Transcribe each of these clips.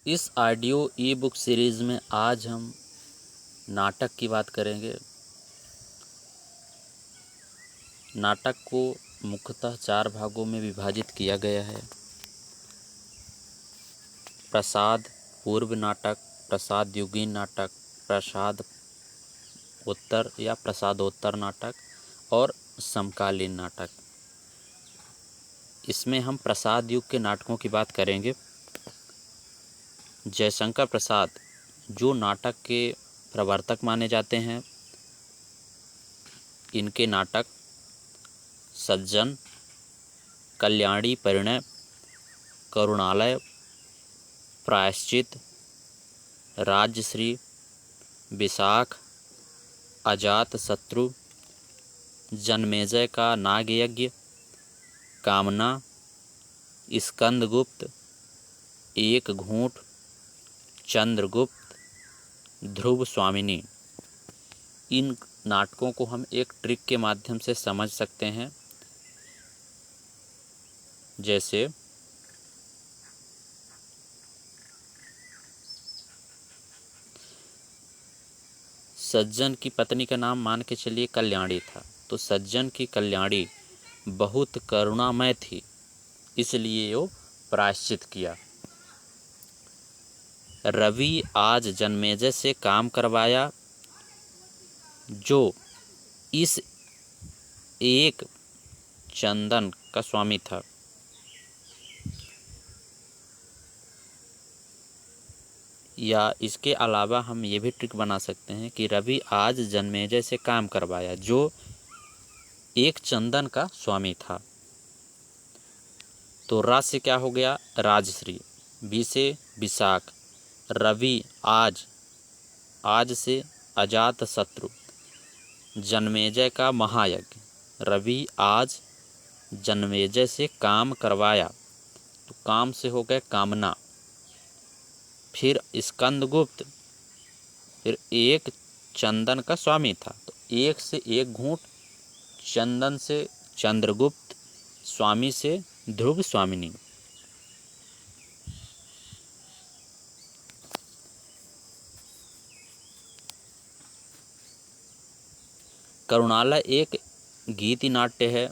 इस ऑडियो ई book series में आज हम नाटक की बात करेंगे। नाटक को मुख्यतः 4 भागों में विभाजित किया गया है। प्रसाद पूर्व नाटक, प्रसाद युगीन नाटक, प्रसाद उत्तर या प्रसादोत्तर नाटक और समकालीन नाटक। इसमें हम प्रसाद युग के नाटकों की बात करेंगे। जयशंकर प्रसाद जो नाटक के प्रवर्तक माने जाते हैं, इनके नाटक सज्जन, कल्याणी परिणय, करुणालय, प्रायश्चित, राजश्री, विशाख, अजात शत्रु, जन्मेजय का नागयज्ञ, कामना, स्कंदगुप्त, एक घूंट, चंद्रगुप्त, ध्रुव स्वामिनी। इन नाटकों को हम एक ट्रिक के माध्यम से समझ सकते हैं। जैसे सज्जन की पत्नी का नाम मान के चलिए कल्याणी था, तो सज्जन की कल्याणी बहुत करुणामय थी, इसलिए वो प्रायश्चित किया। रवि आज जन्मेजय से काम करवाया, जो इस एक चंदन का स्वामी था। या इसके अलावा हम ये भी ट्रिक बना सकते हैं कि रवि आज जन्मेजय से काम करवाया, जो एक चंदन का स्वामी था। तो रा से क्या हो गया? राजश्री। बी से विशाख। रवि आज, आज से अजात शत्रु। जन्मेजय का महायज्ञ। रवि आज जन्मेजय से काम करवाया, तो काम से हो गए कामना। फिर स्कंदगुप्त, फिर एक चंदन का स्वामी था, तो एक से एक घूंट, चंदन से चंद्रगुप्त, स्वामी से ध्रुव स्वामिनी। करुणालय एक गीति नाट्य है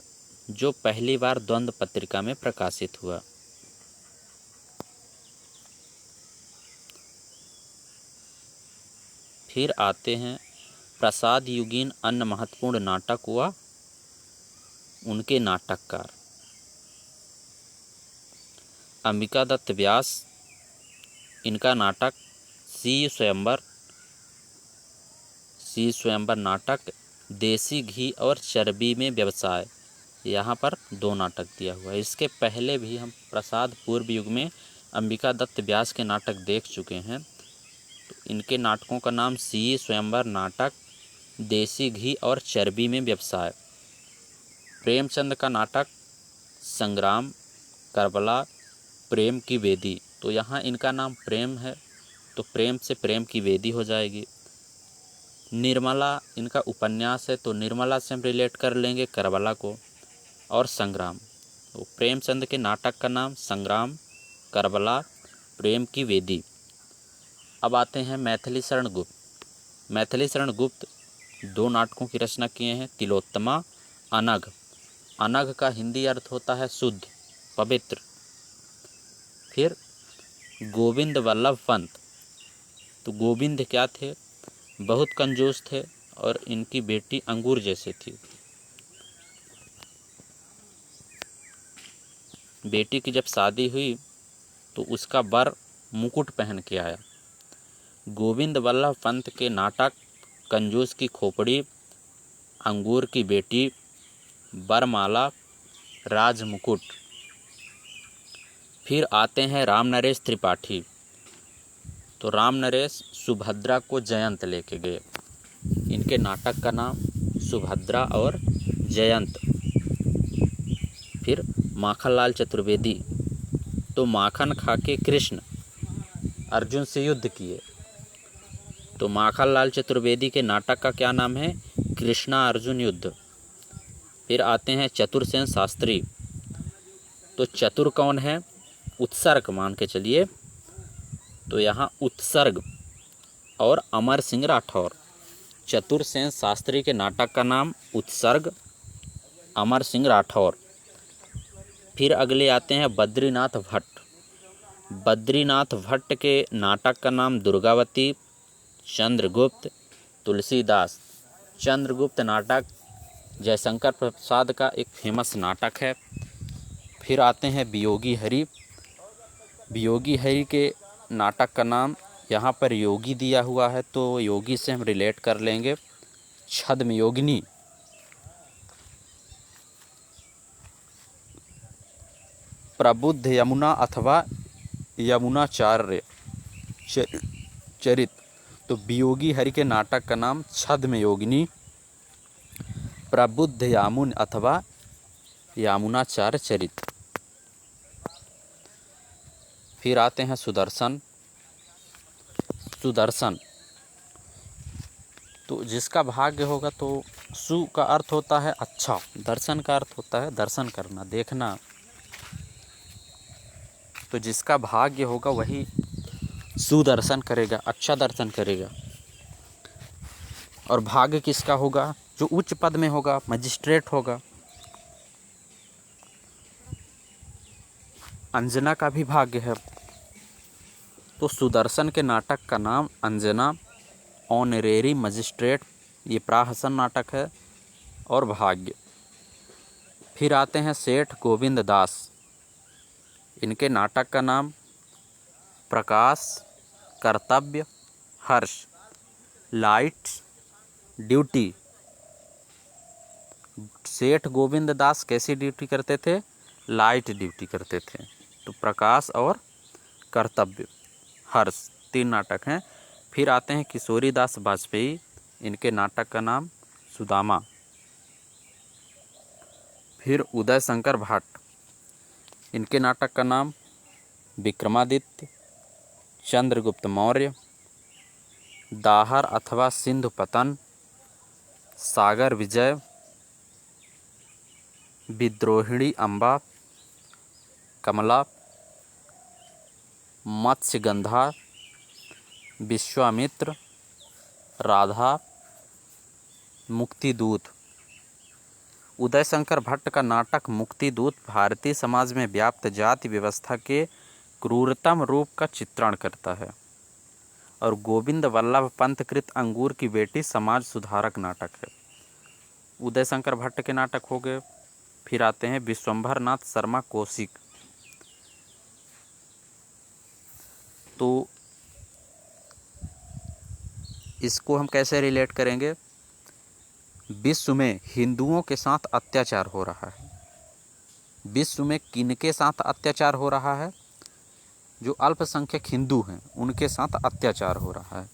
जो पहली बार द्वंद्व पत्रिका में प्रकाशित हुआ। फिर आते हैं प्रसाद युगीन। अन्य महत्वपूर्ण नाटक हुआ उनके नाटककार अंबिका दत्त व्यास। इनका नाटक सी स्वयंवर नाटक, देसी घी और चर्बी में व्यवसाय, यहाँ पर 2 नाटक दिया हुआ है। इसके पहले भी हम प्रसाद पूर्व युग में अंबिका दत्त व्यास के नाटक देख चुके हैं। तो इनके नाटकों का नाम सी स्वयंवर नाटक, देसी घी और चर्बी में व्यवसाय। प्रेमचंद का नाटक संग्राम, करबला, प्रेम की वेदी। तो यहाँ इनका नाम प्रेम है, तो प्रेम से प्रेम की वेदी हो जाएगी। निर्मला इनका उपन्यास है, तो निर्मला से हम रिलेट कर लेंगे करबला को। और संग्राम, तो प्रेमचंद के नाटक का नाम संग्राम, करबला, प्रेम की वेदी। अब आते हैं मैथिली शरण गुप्त। मैथिली शरण गुप्त 2 नाटकों की रचना किए हैं, तिलोत्तमा, अनघ। अनघ का हिंदी अर्थ होता है शुद्ध, पवित्र। फिर गोविंद वल्लभ पंत। तो गोविंद क्या थे? बहुत कंजूस थे और इनकी बेटी अंगूर जैसे थी। बेटी की जब शादी हुई तो उसका वर मुकुट पहन के आया। गोविंद वल्लभ पंत के नाटक कंजूस की खोपड़ी, अंगूर की बेटी, बरमाला, राजमुकुट। फिर आते हैं राम नरेश त्रिपाठी। तो राम नरेश सुभद्रा को जयंत लेके गए। इनके नाटक का नाम सुभद्रा और जयंत। फिर माखनलाल चतुर्वेदी। तो माखन खा के कृष्ण अर्जुन से युद्ध किए, तो माखनलाल चतुर्वेदी के नाटक का क्या नाम है? कृष्णा अर्जुन युद्ध। फिर आते हैं चतुरसेन शास्त्री। तो चतुर कौन है? उत्सर्ग मान के चलिए, तो यहाँ उत्सर्ग और अमर सिंह राठौर। चतुरसेन शास्त्री के नाटक का नाम उत्सर्ग, अमर सिंह राठौर। फिर अगले आते हैं बद्रीनाथ भट्ट। बद्रीनाथ भट्ट के नाटक का नाम दुर्गावती, चंद्रगुप्त, तुलसीदास। चंद्रगुप्त नाटक जयशंकर प्रसाद का एक फेमस नाटक है। फिर आते हैं वियोगी हरि। वियोगी हरि के नाटक का नाम, यहाँ पर योगी दिया हुआ है तो योगी से हम रिलेट कर लेंगे, छद्म योगिनी। प्रबुद्ध यमुना अथवा यमुनाचार्य चरित। तो वियोगी हरि के नाटक का नाम छद्म योगिनी, प्रबुद्ध यामुन अथवा यामुनाचार्य चरित। फिर आते हैं सुदर्शन। सुदर्शन तो जिसका भाग्य होगा, तो सु का अर्थ होता है अच्छा, दर्शन का अर्थ होता है दर्शन करना, देखना। तो जिसका भाग्य होगा वही सुदर्शन करेगा, अच्छा दर्शन करेगा। और भाग्य किसका होगा? जो उच्च पद में होगा, मजिस्ट्रेट होगा। अंजना का भी भाग्य है, तो सुदर्शन के नाटक का नाम अंजना, ऑनरेरी मजिस्ट्रेट, ये प्राहसन नाटक है, और भाग्य। फिर आते हैं सेठ गोविंद दास। इनके नाटक का नाम प्रकाश, कर्तव्य, हर्ष, लाइट, ड्यूटी। सेठ गोविंद दास कैसी ड्यूटी करते थे? लाइट ड्यूटी करते थे। तो प्रकाश और कर्तव्य, हर्ष, 3 नाटक हैं। फिर आते हैं किशोरी दास वाजपेयी। इनके नाटक का नाम सुदामा। फिर उदय शंकर भाट। इनके नाटक का नाम विक्रमादित्य, चंद्रगुप्त मौर्य, दाहर अथवा सिंधु पतन, सागर विजय, विद्रोहिणी अम्बा, कमला, मत्स्यगंधा, विश्वामित्र, राधा, मुक्तिदूत। उदय शंकर भट्ट का नाटक मुक्तिदूत भारतीय समाज में व्याप्त जाति व्यवस्था के क्रूरतम रूप का चित्रण करता है। और गोविंद वल्लभ पंत कृत अंगूर की बेटी समाज सुधारक नाटक है। उदय शंकर भट्ट के नाटक हो गए। फिर आते हैं विश्वंभर नाथ शर्मा कौशिक। तो इसको हम कैसे रिलेट करेंगे? विश्व में हिंदुओं के साथ अत्याचार हो रहा है। विश्व में किनके साथ अत्याचार हो रहा है? जो अल्पसंख्यक हिंदू हैं उनके साथ अत्याचार हो रहा है।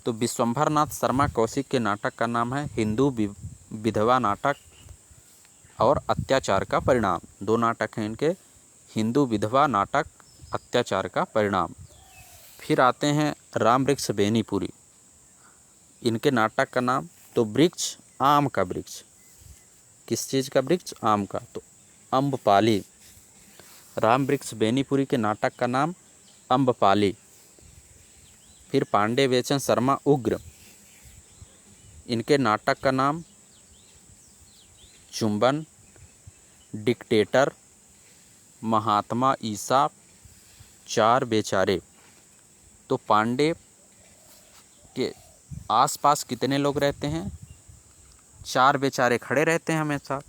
तो विश्वंभर नाथ शर्मा कौशिक के नाटक का नाम है हिंदू विधवा नाटक और अत्याचार का परिणाम। 2 नाटक हैं इनके, हिंदू विधवा नाटक, अत्याचार का परिणाम। फिर आते हैं राम वृक्ष बेनीपुरी। इनके नाटक का नाम, तो वृक्ष, आम का वृक्ष। किस चीज़ का वृक्ष? आम का, तो अम्बपाली। राम वृक्ष बेनीपुरी के नाटक का नाम अम्बपाली। फिर पांडे बेचन शर्मा उग्र। इनके नाटक का नाम चुंबन, डिक्टेटर, महात्मा ईसा, 4 बेचारे। तो पांडे के आसपास कितने लोग रहते हैं? 4 बेचारे खड़े रहते हैं हमेशा।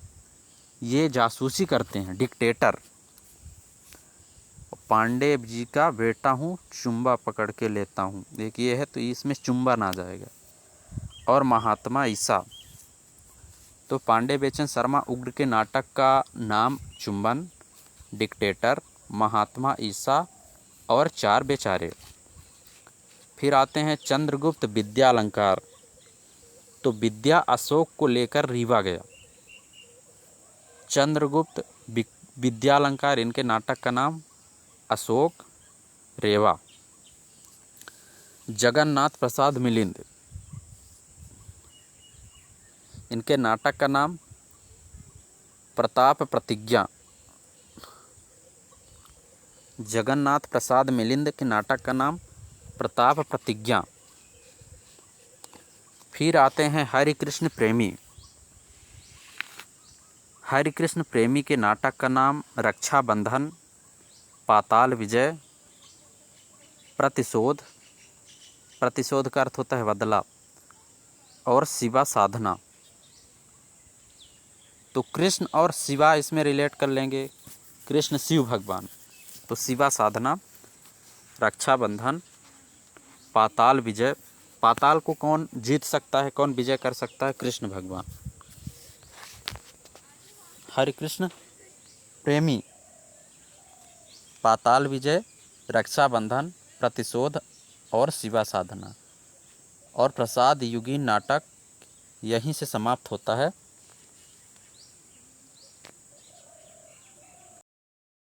ये जासूसी करते हैं, डिक्टेटर। पांडे जी का बेटा हूँ, चुम्बा पकड़ के लेता हूँ, एक ये है, तो इसमें चुम्बन आ जाएगा। और महात्मा ईसा। तो पांडे बेचन शर्मा उग्र के नाटक का नाम चुम्बन, डिक्टेटर, महात्मा ईसा और 4 बेचारे। फिर आते हैं चंद्रगुप्त विद्यालंकार। तो विद्या अशोक को लेकर रीवा गया। चंद्रगुप्त विद्यालंकार, इनके नाटक का नाम अशोक, रेवा। जगन्नाथ प्रसाद मिलिंद। इनके नाटक का नाम प्रताप प्रतिज्ञा। जगन्नाथ प्रसाद मिलिंद के नाटक का नाम प्रताप प्रतिज्ञा। फिर आते हैं हरि कृष्ण प्रेमी। हरि कृष्ण प्रेमी के नाटक का नाम रक्षाबंधन, पाताल विजय, प्रतिशोध, प्रतिशोध का अर्थ होता है बदला, और शिवा साधना। तो कृष्ण और शिवा इसमें रिलेट कर लेंगे, कृष्ण शिव भगवान। तो शिवा साधना, रक्षाबंधन, पाताल विजय। पाताल को कौन जीत सकता है, कौन विजय कर सकता है? कृष्ण भगवान। हरि कृष्ण प्रेमी, पाताल विजय, रक्षाबंधन, प्रतिशोध और शिवा साधना। और प्रसाद युगीन नाटक यहीं से समाप्त होता है।